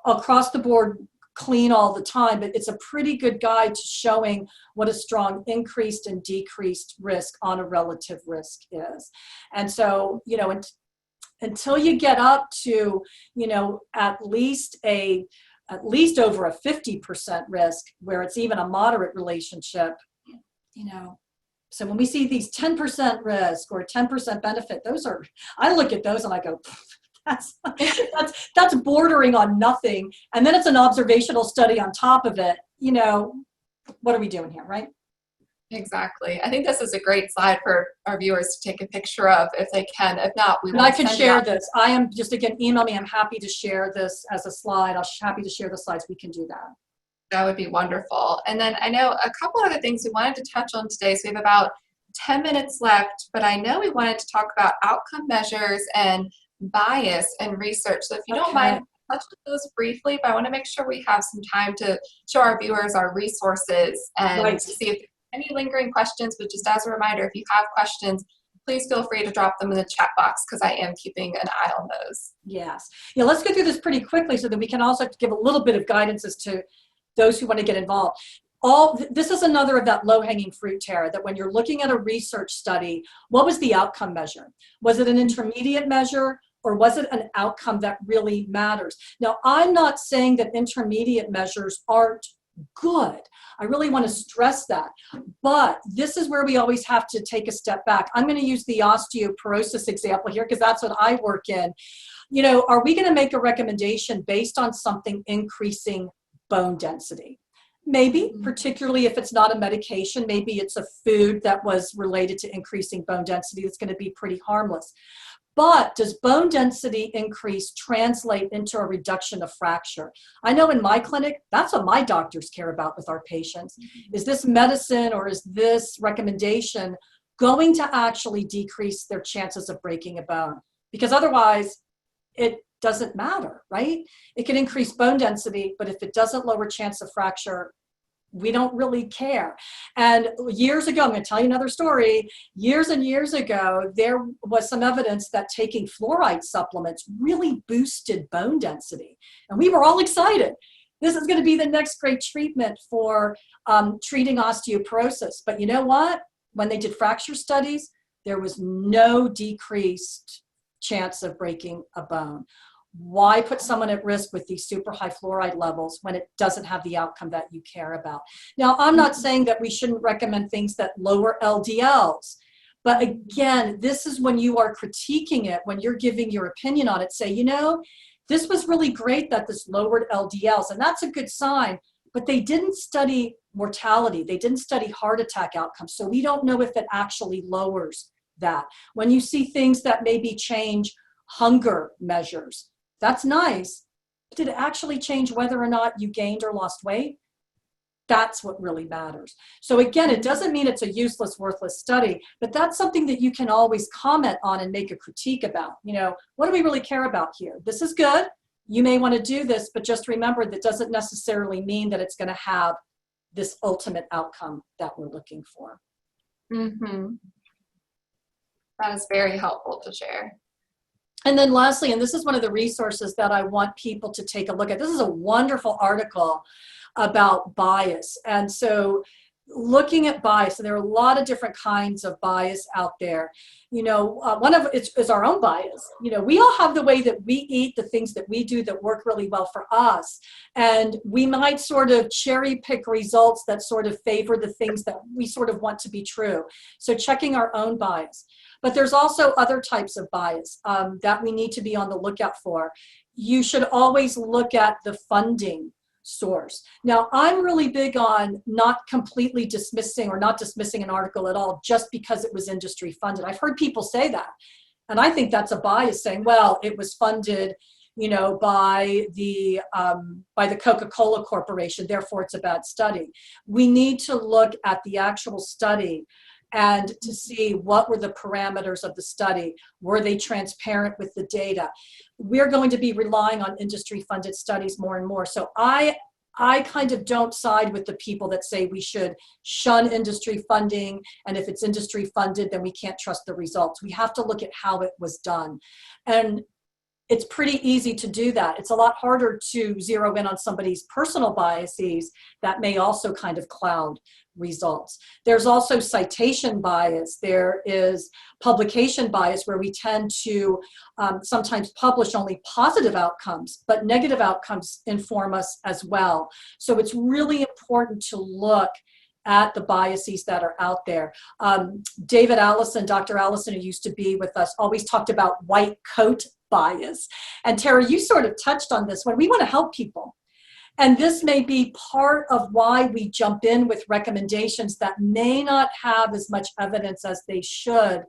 across the board clean all the time, but it's a pretty good guide to showing what a strong increased and decreased risk on a relative risk is. And so, until you get up to, at least over a 50% risk where it's even a moderate relationship, so when we see these 10% risk or 10% benefit, I look at those and I go, that's bordering on nothing. And then it's an observational study on top of it. What are we doing here, right? Exactly. I think this is a great slide for our viewers to take a picture of if they can. If not, I can share this. I am just, again, email me. I'm happy to share this as a slide. I'm happy to share the slides. We can do that. That would be wonderful. And then I know a couple other things we wanted to touch on today. So we have about 10 minutes left, but I know we wanted to talk about outcome measures and bias and research. So if you don't mind, touch on those briefly, but I want to make sure we have some time to show our viewers our resources and see if any lingering questions. But just as a reminder, if you have questions, please feel free to drop them in the chat box because I am keeping an eye on those. Yes. Yeah, let's go through this pretty quickly so that we can also give a little bit of guidance as to those who want to get involved. This is another of that low-hanging fruit, Tara, that when you're looking at a research study, what was the outcome measure? Was it an intermediate measure, or was it an outcome that really matters? Now, I'm not saying that intermediate measures aren't good. I really want to stress that. But this is where we always have to take a step back. I'm going to use the osteoporosis example here because that's what I work in. Are we going to make a recommendation based on something increasing bone density? Maybe, particularly if it's not a medication, maybe it's a food that was related to increasing bone density that's going to be pretty harmless. But does bone density increase translate into a reduction of fracture? I know in my clinic, that's what my doctors care about with our patients. Is this medicine or is this recommendation going to actually decrease their chances of breaking a bone? Because otherwise, it doesn't matter, right? It can increase bone density, but if it doesn't lower chance of fracture, we don't really care. And years ago, I'm going to tell you another story. Years and years ago, there was some evidence that taking fluoride supplements really boosted bone density. And we were all excited. This is going to be the next great treatment for treating osteoporosis. But you know what? When they did fracture studies, there was no decreased chance of breaking a bone. Why put someone at risk with these super high fluoride levels when it doesn't have the outcome that you care about? Now, I'm not saying that we shouldn't recommend things that lower LDLs, but again, this is when you are critiquing it, when you're giving your opinion on it, say, this was really great that this lowered LDLs, and that's a good sign, but they didn't study mortality. They didn't study heart attack outcomes, so we don't know if it actually lowers that. When you see things that maybe change hunger measures, that's nice. Did it actually change whether or not you gained or lost weight? That's what really matters. So again, it doesn't mean it's a useless, worthless study, but that's something that you can always comment on and make a critique about. You know, what do we really care about here? This is good. You may want to do this, but just remember that doesn't necessarily mean that it's going to have this ultimate outcome that we're looking for. Mm-hmm. That is very helpful to share. And then lastly, and this is one of the resources that I want people to take a look at. This is a wonderful article about bias. And so looking at bias, and there are a lot of different kinds of bias out there. You know, one of it is our own bias. You know, we all have the way that we eat, the things that we do that work really well for us. And we might sort of cherry pick results that sort of favor the things that we sort of want to be true. So checking our own bias. But there's also other types of bias that we need to be on the lookout for. You should always look at the funding source. Now, I'm really big on not completely dismissing or not dismissing an article at all just because it was industry funded. I've heard people say that. And I think that's a bias, saying, well, it was funded, you know, by the Coca-Cola Corporation, therefore it's a bad study. We need to look at the actual study and to see what were the parameters of the study. Were they transparent with the data? We're going to be relying on industry-funded studies more and more. So I kind of don't side with the people that say we should shun industry funding, and if it's industry funded, then we can't trust the results. We have to look at how it was done. And it's pretty easy to do that. It's a lot harder to zero in on somebody's personal biases that may also kind of cloud results. There's also citation bias. There is publication bias, where we tend to sometimes publish only positive outcomes, but negative outcomes inform us as well. So it's really important to look at the biases that are out there. David Allison, Dr. Allison, who used to be with us, always talked about white coat bias. And Tara, you sort of touched on this one. We want to help people. And this may be part of why we jump in with recommendations that may not have as much evidence as they should,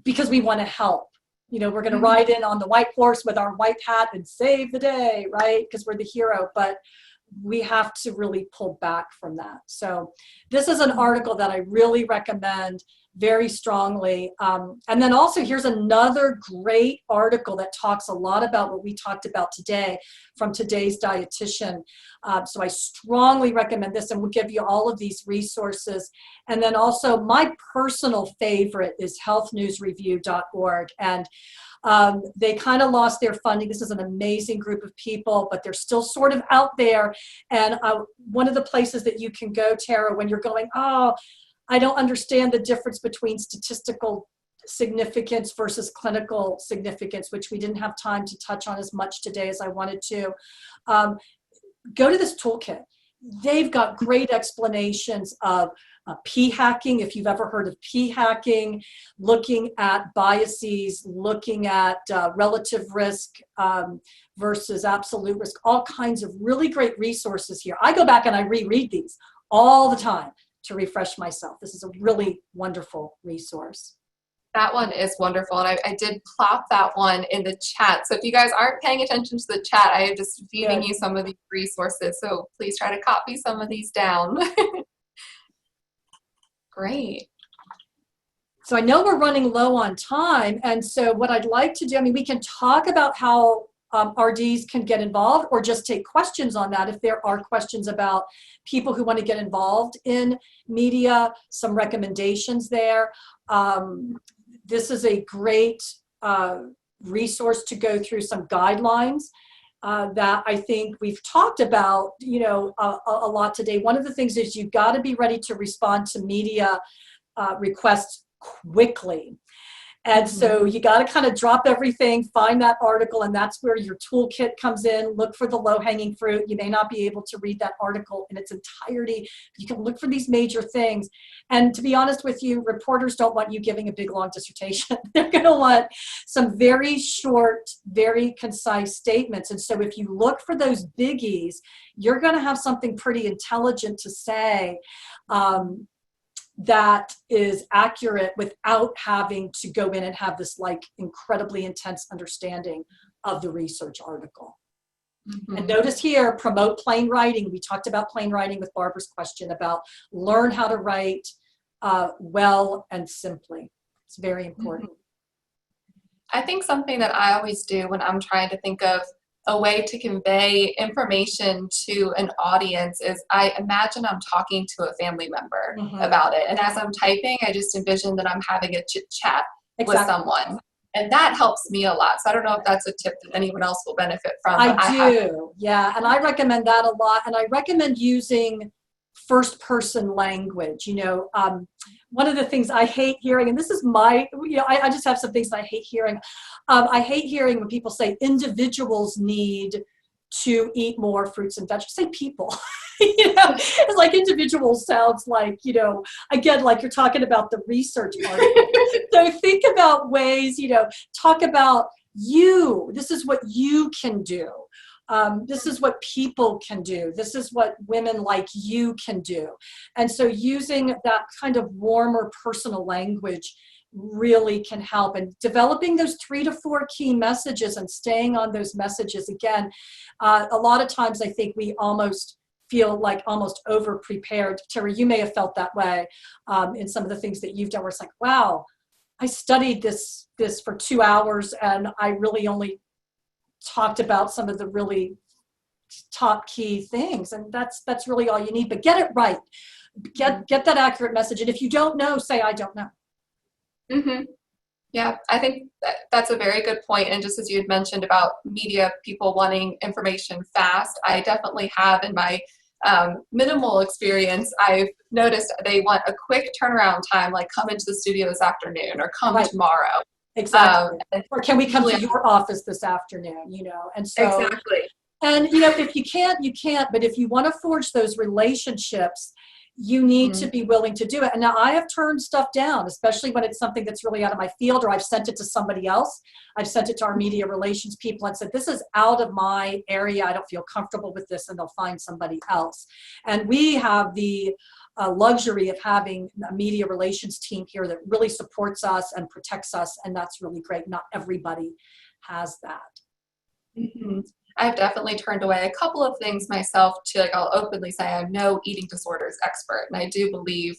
because we want to help. You know, we're going to ride in on the white horse with our white hat and save the day, right? Because we're the hero. But we have to really pull back from that. So this is an article that I really recommend very strongly. And then also here's another great article that talks a lot about what we talked about today from Today's Dietitian. So I strongly recommend this, and we'll give you all of these resources. And then also my personal favorite is healthnewsreview.org. And they kind of lost their funding. This is an amazing group of people, but they're still sort of out there. And one of the places that you can go, Tara, when you're going, oh, I don't understand the difference between statistical significance versus clinical significance, which we didn't have time to touch on as much today as I wanted to, go to this toolkit. They've got great explanations of p-hacking, if you've ever heard of p-hacking, looking at biases, looking at relative risk versus absolute risk, all kinds of really great resources here. I go back and I reread these all the time to refresh myself. This is a really wonderful resource. That one is wonderful, and I did plop that one in the chat. So if you guys aren't paying attention to the chat, I am just feeding you some of these resources. So please try to copy some of these down. Great. So I know we're running low on time, and so what I'd like to do, I mean, we can talk about how RDs can get involved, or just take questions on that if there are questions about people who want to get involved in media, some recommendations there. This is a great resource to go through, some guidelines that I think we've talked about, you know, a lot today. One of the things is you've got to be ready to respond to media requests quickly. And so you got to kind of drop everything, find that article, and that's where your toolkit comes in. Look for the low-hanging fruit. You may not be able to read that article in its entirety. You can look for these major things. And to be honest with you, reporters don't want you giving a big, long dissertation. They're going to want some very short, very concise statements. And so if you look for those biggies, you're going to have something pretty intelligent to say that is accurate without having to go in and have this like incredibly intense understanding of the research article. And notice here, promote plain writing. We talked about plain writing with Barbara's question about learn how to write well and simply. It's very important. I think something that I always do when I'm trying to think of a way to convey information to an audience is I imagine I'm talking to a family member about it. And as I'm typing, I just envision that I'm having a chit chat with someone. And that helps me a lot. So I don't know if that's a tip that anyone else will benefit from. I do. Yeah. And I recommend that a lot. And I recommend using first person language. One of the things I hate hearing, and this is I just have some things that I hate hearing. I hate hearing when people say individuals need to eat more fruits and vegetables. Say people. It's like individuals sounds like, again, like you're talking about the research part. So think about ways, talk about you. This is what you can do. This is what people can do. This is what women like you can do. And so using that kind of warmer personal language really can help. And developing those 3 to 4 key messages and staying on those messages. Again, a lot of times I think we almost feel like almost over prepared. Terry, you may have felt that way in some of the things that you've done where it's like, wow, I studied this for 2 hours and I really only talked about some of the really top key things, and that's really all you need. But get it right, get that accurate message, and if you don't know, say I don't know. Yeah, I think that's a very good point. And just as you had mentioned about media people wanting information fast, I definitely have in my minimal experience, I've noticed they want a quick turnaround time, like come into the studio this afternoon or come tomorrow. Exactly. Or can we come to your office this afternoon, and so exactly. And if you can't, you can't, but if you want to forge those relationships, you need to be willing to do it. And now I have turned stuff down, especially when it's something that's really out of my field, or I've sent it to somebody else. I've sent it to our media relations people and said, this is out of my area. I don't feel comfortable with this, and they'll find somebody else. And we have the luxury of having a media relations team here that really supports us and protects us. And that's really great. Not everybody has that. I've definitely turned away a couple of things myself too. I'll openly say I'm no eating disorders expert. And I do believe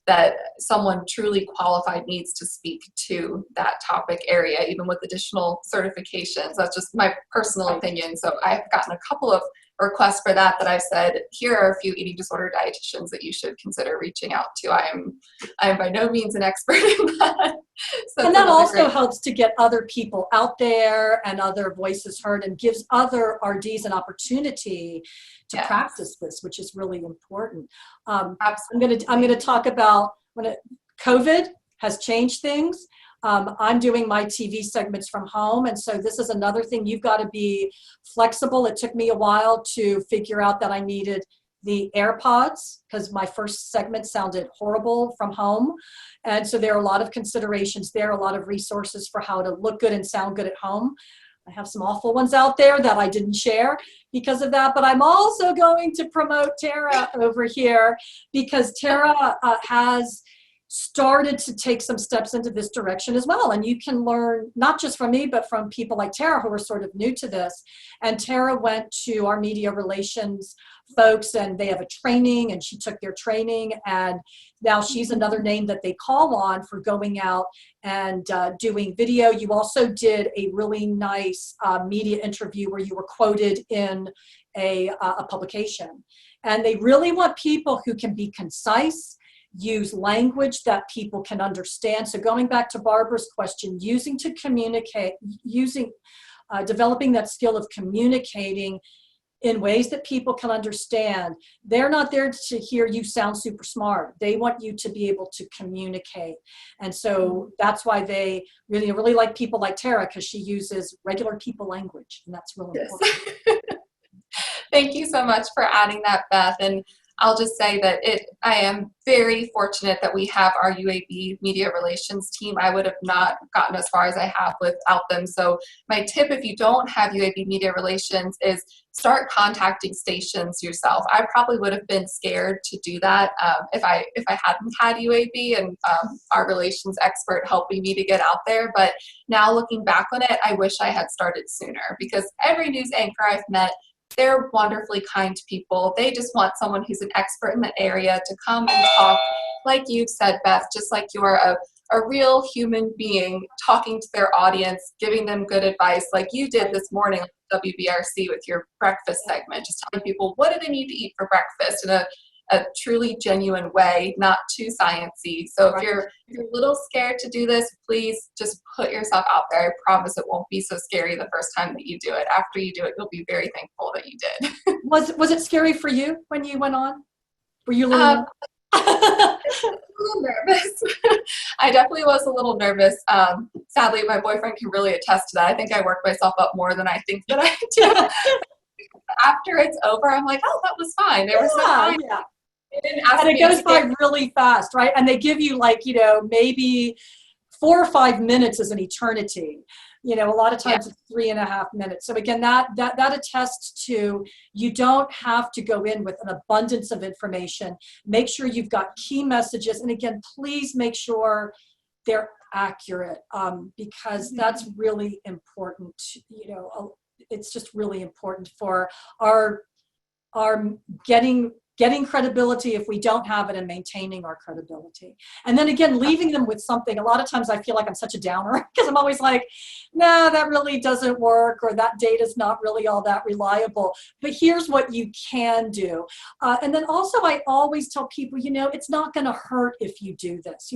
that someone truly qualified needs to speak to that topic area, even with additional certifications. That's just my personal opinion. So I've gotten a couple of requests for that I've said, here are a few eating disorder dietitians that you should consider reaching out to. I am by no means an expert in that. So and that also helps to get other people out there and other voices heard, and gives other RDs an opportunity to practice this, which is really important. I'm going to talk about when COVID has changed things. I'm doing my TV segments from home. And so this is another thing. You've got to be flexible. It took me a while to figure out that I needed the AirPods because my first segment sounded horrible from home. And so there are a lot of considerations there, a lot of resources for how to look good and sound good at home. I have some awful ones out there that I didn't share because of that, but I'm also going to promote Tara over here because Tara has started to take some steps into this direction as well. And you can learn not just from me, but from people like Tara who are sort of new to this. And Tara went to our media relations folks and they have a training, and she took their training, and now she's another name that they call on for going out and doing video. You also did a really nice media interview where you were quoted in a publication. And they really want people who can be concise, use language that people can understand. So going back to Barbara's question, using to communicate, developing that skill of communicating in ways that people can understand. They're not there to hear you sound super smart. They want you to be able to communicate. And so that's why they really like people like Tara, because she uses regular people language, and that's really important. Thank you so much for adding that, Beth. And I'll just say that I am very fortunate that we have our UAB media relations team. I would have not gotten as far as I have without them. So my tip, if you don't have UAB media relations, is start contacting stations yourself. I probably would have been scared to do that if I hadn't had UAB and our relations expert helping me to get out there. But now looking back on it, I wish I had started sooner, because every news anchor I've met, they're wonderfully kind people. They just want someone who's an expert in the area to come and talk, like you've said, Beth, just like you're a real human being talking to their audience, giving them good advice, like you did this morning on WBRC with your breakfast segment, just telling people what do they need to eat for breakfast in a truly genuine way, not too sciencey. So if you're a little scared to do this, please just put yourself out there. I promise it won't be so scary the first time that you do it. After you do it, you'll be very thankful that you did. Was it scary for you when you went on? Were you a little a little nervous. I definitely was a little nervous. Sadly, my boyfriend can really attest to that. I think I worked myself up more than I think that I do. After it's over, I'm like, oh, that was fine. There was no time. Yeah. And it goes by really fast, right? And they give you like, maybe 4 or 5 minutes is an eternity. A lot of times it's 3.5 minutes. So again, that attests to you don't have to go in with an abundance of information. Make sure you've got key messages. And again, please make sure they're accurate, because that's really important. It's just really important for our getting credibility if we don't have it, and maintaining our credibility. And then again, leaving them with something. A lot of times I feel like I'm such a downer because I'm always like, no, that really doesn't work, or that data's not really all that reliable. But here's what you can do. And then also I always tell people, it's not going to hurt if you do this.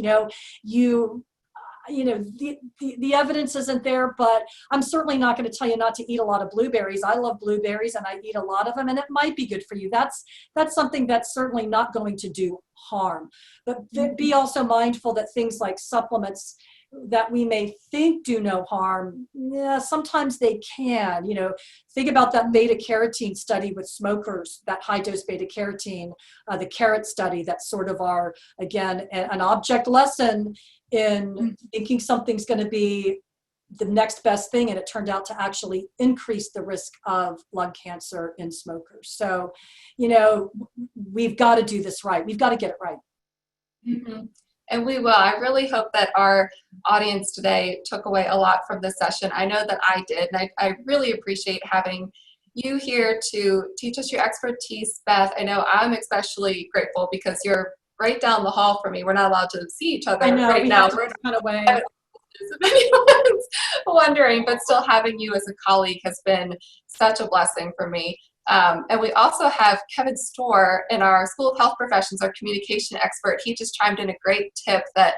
The evidence isn't there, but I'm certainly not going to tell you not to eat a lot of blueberries. I love blueberries and I eat a lot of them, and it might be good for you. That's something that's certainly not going to do harm. But be also mindful that things like supplements that we may think do no harm, sometimes they can. Think about that beta carotene study with smokers, that high dose beta carotene, the carrot study. That's sort of again, an object lesson in thinking something's going to be the next best thing, and it turned out to actually increase the risk of lung cancer in smokers. So, we've got to do this right. We've got to get it right. Mm-hmm. And we will. I really hope that our audience today took away a lot from this session. I know that I did, and I really appreciate having you here to teach us your expertise, Beth. I know I'm especially grateful because you're right down the hall from me. We're not allowed to see each other right now. We're kind of way. If anyone's wondering, but still having you as a colleague has been such a blessing for me. And we also have Kevin Storr in our School of Health Professions, our communication expert. He just chimed in a great tip that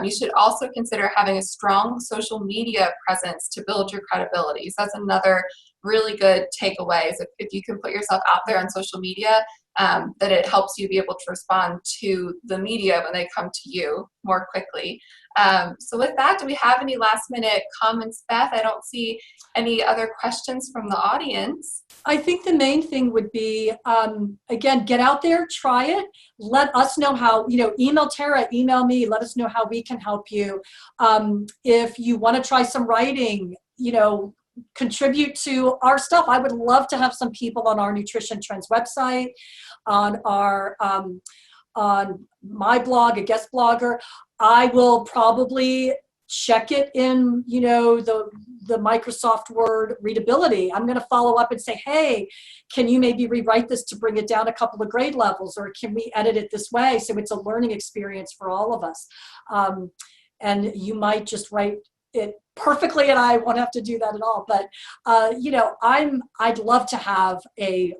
you should also consider having a strong social media presence to build your credibility. So that's another really good takeaway, is if you can put yourself out there on social media, that it helps you be able to respond to the media when they come to you more quickly. So with that, do we have any last minute comments, Beth? I don't see any other questions from the audience. I think the main thing would be, again, get out there, try it. Let us know how, email Tara, email me, let us know how we can help you. If you want to try some writing, contribute to our stuff. I would love to have some people on our Nutrition Trends website, on our on my blog, a guest blogger. I will probably check it in, the Microsoft Word readability. I'm going to follow up and say, hey, can you maybe rewrite this to bring it down a couple of grade levels, or can we edit it this way so it's a learning experience for all of us? And you might just write it perfectly, and I won't have to do that at all. But I'd love to have a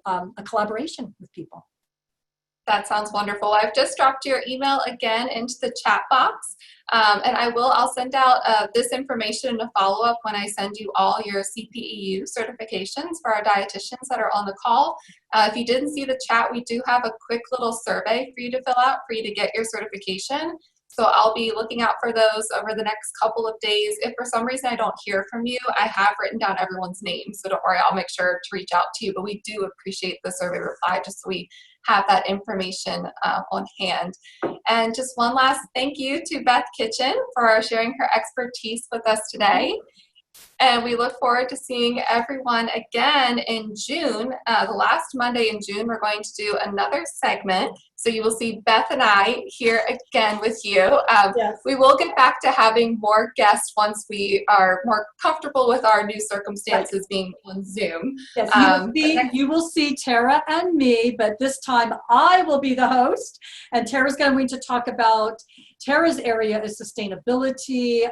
collaboration with people. That sounds wonderful. I've just dropped your email again into the chat box, and I'll send out this information in a follow-up when I send you all your CPEU certifications for our dietitians that are on the call. If you didn't see the chat, we do have a quick little survey for you to fill out for you to get your certification. So I'll be looking out for those over the next couple of days. If for some reason I don't hear from you, I have written down everyone's name. So don't worry, I'll make sure to reach out to you. But we do appreciate the survey reply just so we have that information on hand. And just one last thank you to Beth Kitchin for sharing her expertise with us today. And we look forward to seeing everyone again in June. The last Monday in June, we're going to do another segment. So you will see Beth and I here again with you. Yes. We will get back to having more guests once we are more comfortable with our new circumstances being on Zoom. Yes, you will see Tara and me, but this time I will be the host. And Tara's going to talk about, Tara's area is sustainability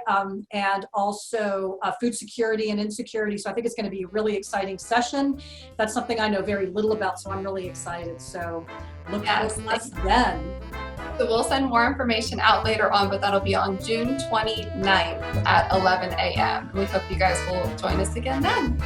and also food security and insecurity. So I think it's going to be a really exciting session. That's something I know very little about, so I'm really excited. So look for us then. So we'll send more information out later on, but that'll be on June 29th at 11 a.m. We hope you guys will join us again then.